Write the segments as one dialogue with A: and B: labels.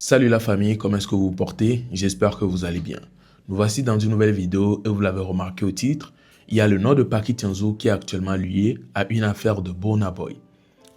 A: Salut la famille, comment est-ce que vous vous portez? J'espère que vous allez bien. Nous voici dans une nouvelle vidéo et vous l'avez remarqué au titre, il y a le nom de Paki Tianzou qui est actuellement lié à une affaire de Burna Boy.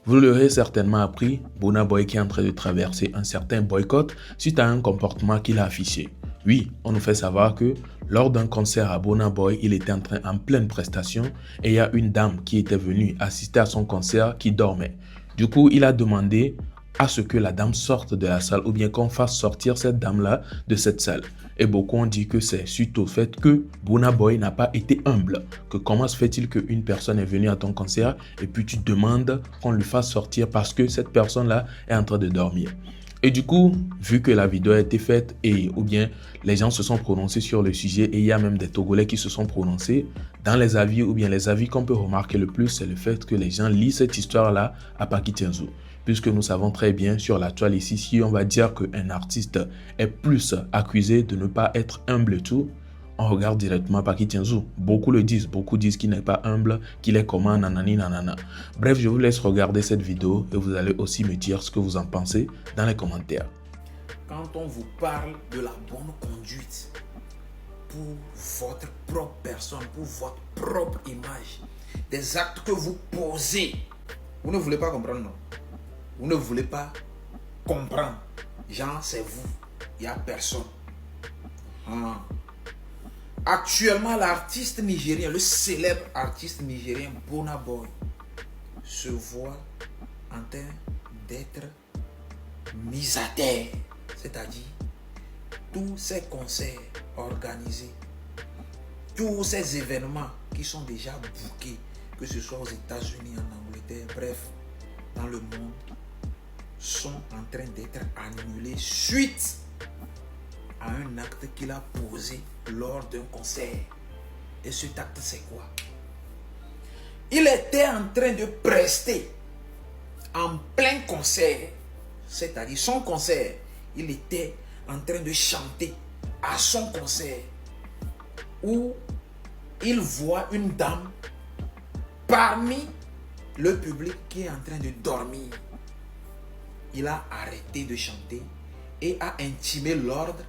A: Vous l'aurez certainement appris, Burna Boy qui est en train de traverser un certain boycott suite à un comportement qu'il a affiché. Oui, on nous fait savoir que lors d'un concert à Burna Boy, il était en pleine prestation et il y a une dame qui était venue assister à son concert qui dormait. Du coup, il a demandé à ce que la dame sorte de la salle ou bien qu'on fasse sortir cette dame-là de cette salle. Et beaucoup ont dit que c'est suite au fait que Burna Boy n'a pas été humble. Que comment se fait-il qu'une personne est venue à ton concert et puis tu demandes qu'on lui fasse sortir parce que cette personne-là est en train de dormir. Et du coup, vu que la vidéo a été faite et ou bien les gens se sont prononcés sur le sujet et il y a même des Togolais qui se sont prononcés, dans les avis ou bien les avis qu'on peut remarquer le plus, c'est le fait que les gens lisent cette histoire-là à Paki Tianzou. Puisque nous savons très bien sur la toile ici, si on va dire qu'un artiste est plus accusé de ne pas être humble et tout, on regarde directement Paki Tianzou. Beaucoup le disent, beaucoup disent qu'il n'est pas humble, qu'il est comment, nanani, nanana. Bref, je vous laisse regarder cette vidéo et vous allez aussi me dire ce que vous en pensez dans les commentaires.
B: Quand on vous parle de la bonne conduite pour votre propre personne, pour votre propre image, des actes que vous posez, vous ne voulez pas comprendre, non? Vous ne voulez pas comprendre. Genre, c'est vous. Il n'y a personne. Actuellement, l'artiste nigérien, le célèbre artiste nigérien Burna Boy, se voit en train d'être mis à terre. C'est-à-dire, tous ces concerts organisés, tous ces événements qui sont déjà bookés, que ce soit aux États-Unis, en Angleterre, bref, dans le monde, sont en train d'être annulés suite à un acte qu'il a posé lors d'un concert. Et cet acte, c'est quoi? Il était en train de prester en plein concert, c'est-à-dire son concert. Il était en train de chanter à son concert où il voit une dame parmi le public qui est en train de dormir. Il a arrêté de chanter et a intimé l'ordre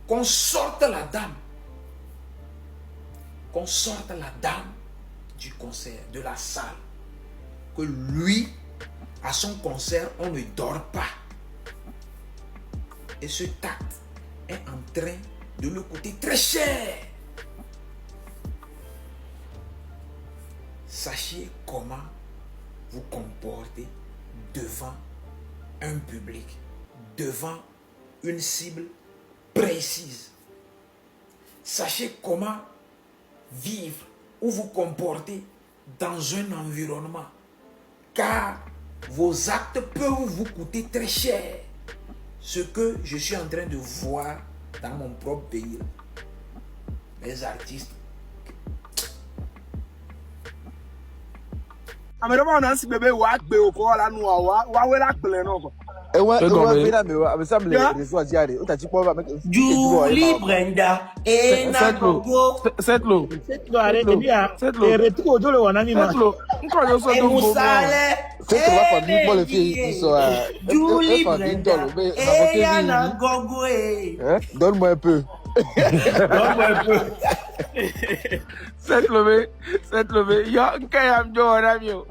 B: qu'on sorte la dame. Qu'on sorte la dame du concert, de la salle. Que lui, à son concert, on ne dort pas. Et ce acte est en train de le coûter très cher. Sachez comment vous comportez devant un public, devant une cible précise. Sachez comment vivre ou vous comporter dans un environnement, car vos actes peuvent vous coûter très cher. Ce que je suis en train de voir dans mon propre pays, les artistes.
C: Julie Brenda et Nagogo.
D: Setlo.
C: Arrête bien. Et retour de l'Oanami. Et Moussale. Julie Brenda et Nagogo.
D: Donne-moi un peu.
C: Donne-moi un peu.
D: Cette levée. Yo, Nkayam Johanamio.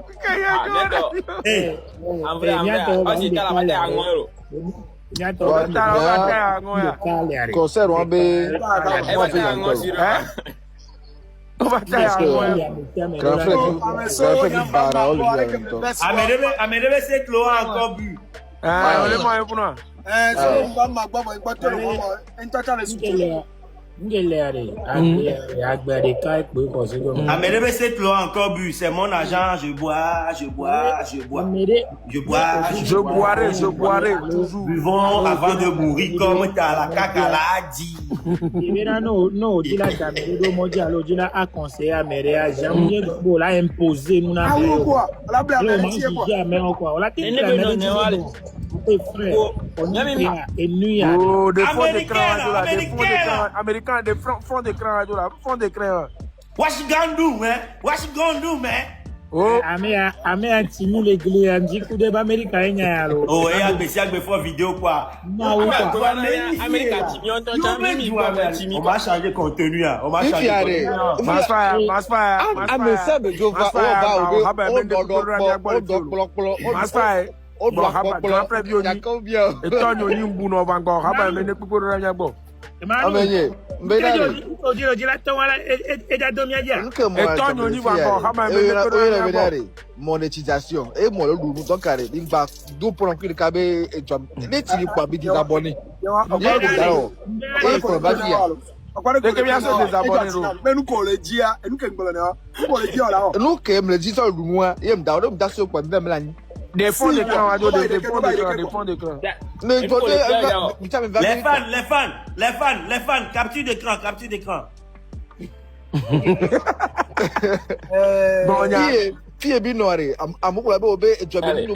D: Concert ou
C: Amédée, c'est Chloé encore bu. Amédée, c'est Chloé encore bu. C'est mon argent, je boirai toujours. Buvons avant de mourir comme t'as la caca l'a dit. Non, il a jamais dit à conseiller Amédée à jamais l'a imposé nous n'a pas. Jamais encore. La tête et nuit
D: américain de fond d'écran.
C: What you gonna do, man?
D: Oh.
C: Ame antimi le gli anji kude ba America enya alo.
E: Oh, et agbe font vidéo quoi.
C: Non, ou quoi.
E: On va changer contenu là. On va changer.
D: Masfire.
C: Amenye, mbena ojira tawala eja domia dia.
D: Monétisation et moi le loup donc carré il va do pour que le cabé et job les tiri pas bi abonnés nous que me dit ça le moi et me dawo me daso kwa me la
B: des fonds d'écran, des fonds d'écran.
E: Les fans, capture d'écran.
D: Bon, fille bi noire, amukula be obe ejobe no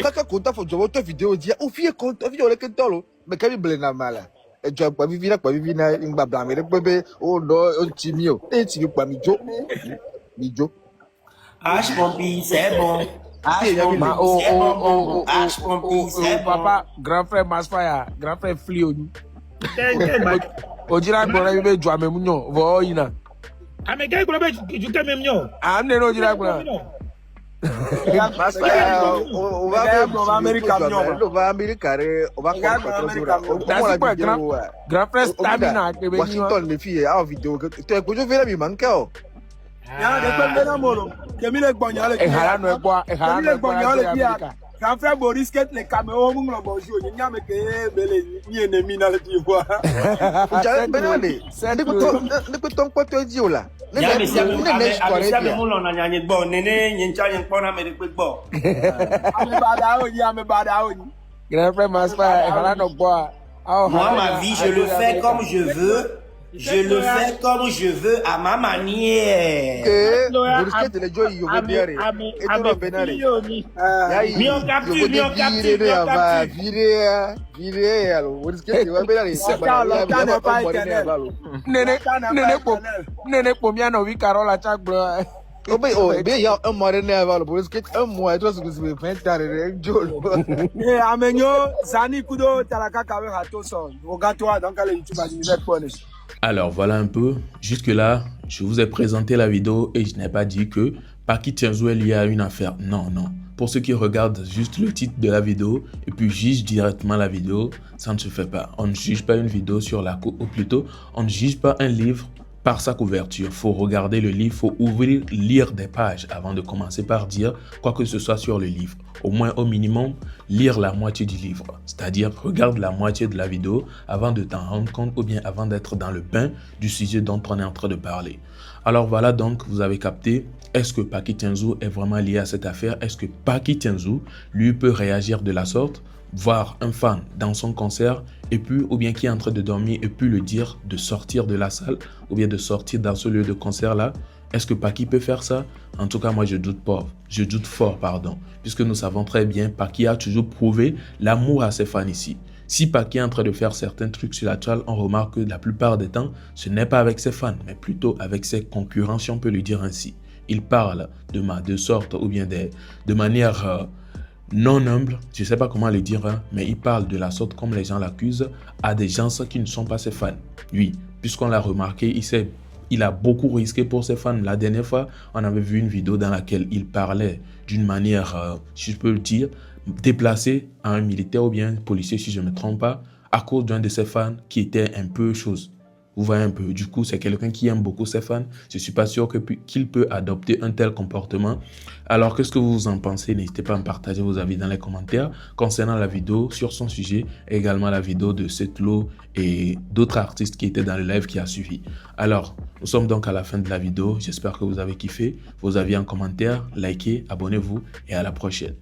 D: kaka konta fo jobo to video dia o fie konta video le kentolo me kabi blena mala ejobe kwa bibi na ngba blame re pebe o do o timi o e timi kwa mi jo
E: H pompi c'est bon.
B: Papa, grand frère Masfire, grand frère Flio. Ojira gbora bibe jo amemunyo vo ina.
C: Amega gbora be ju tememnyo.
B: Amne no ojira gbora.
D: On va América, on va
B: grand frère Stamina
D: Washington les filles en vidéo que tu es je vais la mi manquer.
C: Ya de pe na molo. Kemi le gbonyan le.
B: Ehara no egbo.
C: Quand frère Boris ket le caméo mu lo bonjour ni nyame ke bele ni ennemi na le diwa.
D: Benale, c'est de ton pote dio là.
E: Ya me se mo lo na nyanye gbo nene nyencha yen pona me de pe gbo.
C: Ame bada oni.
B: Grand frère Maspa ehara no gbo.
E: Moi ma vie je le fais comme je veux. Je le fais comme je veux à ma manière.
B: Nene pomia no wi Carola chagbo.
D: Il y a un mois un mois, toi, ce que vous faites,
A: Alors voilà un peu, jusque-là, je vous ai présenté la vidéo et je n'ai pas dit que Paki Tianzou est lié à une affaire. Non. Pour ceux qui regardent juste le titre de la vidéo et puis jugent directement la vidéo, ça ne se fait pas. On ne juge pas une vidéo sur la ou plutôt, on ne juge pas un livre par sa couverture. Il faut regarder le livre, il faut ouvrir, lire des pages avant de commencer par dire quoi que ce soit sur le livre. Au moins, au minimum, lire la moitié du livre. C'est-à-dire, regarde la moitié de la vidéo avant de t'en rendre compte ou bien avant d'être dans le bain du sujet dont on est en train de parler. Alors voilà donc, vous avez capté. Est-ce que Paki Tianzou est vraiment lié à cette affaire? Est-ce que Paki Tianzou, lui, peut réagir de la sorte? Voir un fan dans son concert et puis ou bien qui est en train de dormir et puis le dire de sortir de la salle ou bien de sortir dans ce lieu de concert là, est-ce que Paki peut faire ça? En tout cas moi je doute fort puisque nous savons très bien Paki a toujours prouvé l'amour à ses fans ici. Si Paki est en train de faire certains trucs sur la toile, on remarque que la plupart des temps ce n'est pas avec ses fans mais plutôt avec ses concurrents, si on peut le dire ainsi. Il parle de sorte ou bien de manière non humble, je ne sais pas comment le dire, hein, mais il parle de la sorte comme les gens l'accusent à des gens qui ne sont pas ses fans. Lui, puisqu'on l'a remarqué, il a beaucoup risqué pour ses fans. La dernière fois, on avait vu une vidéo dans laquelle il parlait d'une manière, si je peux le dire, déplacée à un militaire ou bien un policier, si je ne me trompe pas, à cause d'un de ses fans qui était un peu chose. Vous voyez un peu, du coup, c'est quelqu'un qui aime beaucoup ses fans. Je ne suis pas sûr qu'il peut adopter un tel comportement. Alors, qu'est-ce que vous en pensez? N'hésitez pas à me partager vos avis dans les commentaires concernant la vidéo sur son sujet, et également la vidéo de Setlo et d'autres artistes qui étaient dans le live qui a suivi. Alors, nous sommes donc à la fin de la vidéo. J'espère que vous avez kiffé. Vos avis en commentaire, likez, abonnez-vous et à la prochaine.